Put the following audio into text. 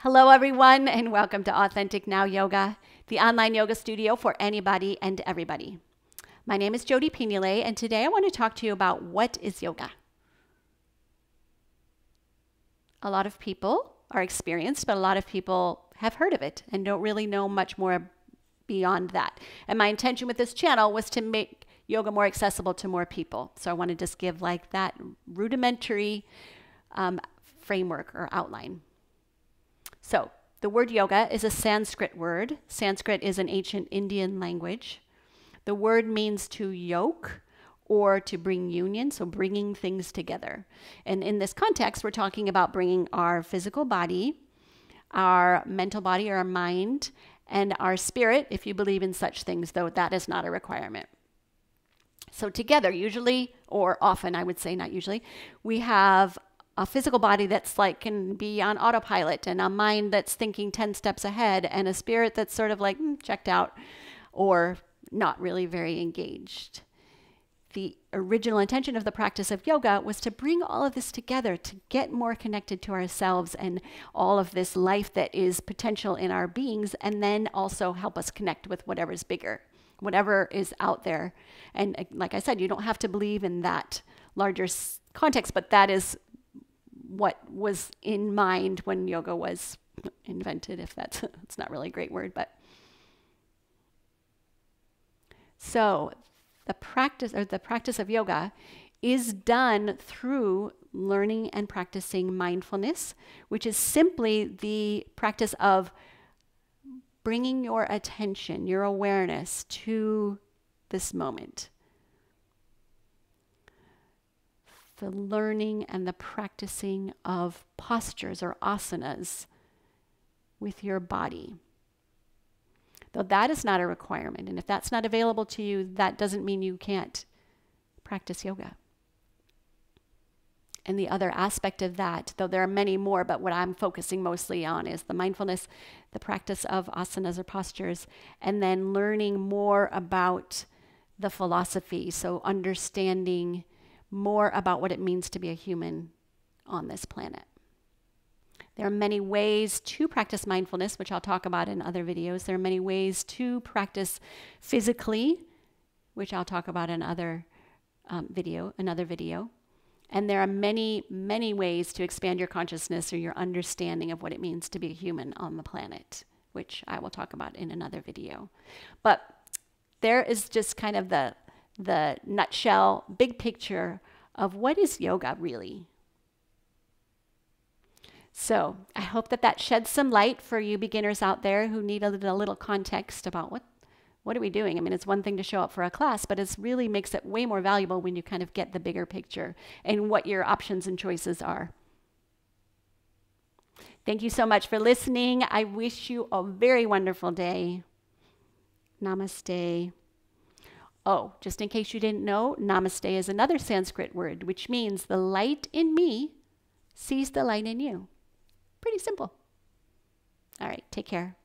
Hello, everyone, and welcome to Authentic Now Yoga, the online yoga studio for anybody and everybody. My name is Jody Pinule, and today I want to talk to you about what is yoga. A lot of people are experienced, but a lot of people have heard of it and don't really know much more beyond that. And my intention with this channel was to make yoga more accessible to more people. So I want to just give like that rudimentary framework or outline. So the word yoga is a Sanskrit word. Sanskrit is an ancient Indian language. The word means to yoke or to bring union, so bringing things together. And in this context, we're talking about bringing our physical body, our mental body or our mind, and our spirit, if you believe in such things, though that is not a requirement. So together, usually, or often, I would say, not usually, we have a physical body that's like can be on autopilot, and a mind that's thinking 10 steps ahead, and a spirit that's sort of like checked out or not really very engaged. The original intention of the practice of yoga was to bring all of this together, to get more connected to ourselves and all of this life that is potential in our beings, and then also help us connect with whatever's bigger, whatever is out there. And like I said, you don't have to believe in that larger context, but that is what was in mind when yoga was invented, if that's it's not really a great word, but so the practice of yoga is done through learning and practicing mindfulness, which is simply the practice of bringing your attention, your awareness to this moment. The learning and the practicing of postures or asanas with your body. Though that is not a requirement, and if that's not available to you, that doesn't mean you can't practice yoga. And the other aspect of that, though there are many more, but what I'm focusing mostly on is the mindfulness, the practice of asanas or postures, and then learning more about the philosophy, so understanding more about what it means to be a human on this planet. There are many ways to practice mindfulness, which I'll talk about in other videos. There are many ways to practice physically, which I'll talk about in another video. And there are many, many ways to expand your consciousness or your understanding of what it means to be a human on the planet, which I will talk about in another video. But there is just kind of the nutshell, big picture of what is yoga really. So I hope that sheds some light for you beginners out there who need a little context about what are we doing? I mean, it's one thing to show up for a class, but it really makes it way more valuable when you kind of get the bigger picture and what your options and choices are. Thank you so much for listening. I wish you a very wonderful day. Namaste. Oh, just in case you didn't know, namaste is another Sanskrit word, which means the light in me sees the light in you. Pretty simple. All right, take care.